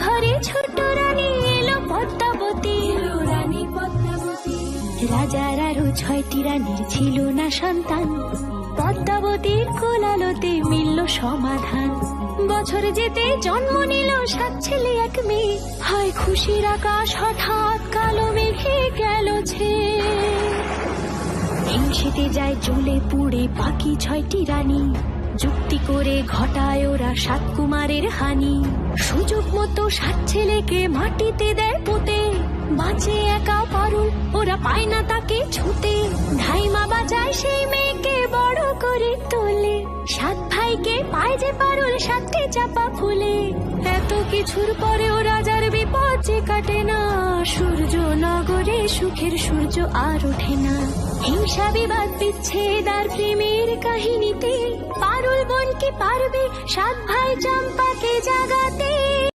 ঘরে ছোট রানী এলো পদ্মাবতী। রাজার আরো 6টি রানীর ছিল না সন্তান, পদ্মাবতীর কোলালোতে মিলল সমাধান। বছর যেতে জন্ম নিল 7 ছেলে 1 মেয়ে, হয় খুশির আকাশ হঠাৎ কালো মেঘে গেল ছেয়ে। হিংসেতে যায় জ্বলে পুড়ে বাকি 6টি রানী, যুক্তি করে ঘটায় ওরা 7 কুমারের হানি। সুযোগ মতো 7 ছেলেকে মাটিতে দেয় পুঁতে, বাঁচে একা পারুল, ওরা পায় না তাকে ছুতে। ধাইমা বাজায় সেই মেয়েকে বড় করে তোলে, 7 ভাইকে পায় যে পারুল 7টি চাপা ফুলে। এত কিছুর পরেও রাজার বিপদ যে কাটে না, সূর্য নগরে সুখের সূর্য আর ওঠে না। হিংসা বিবাদ বিচ্ছেদ আর প্রেমের কাহিনীতে পারুল বোন কি পারবে 7 ভাই চম্পাকে জাগাতে।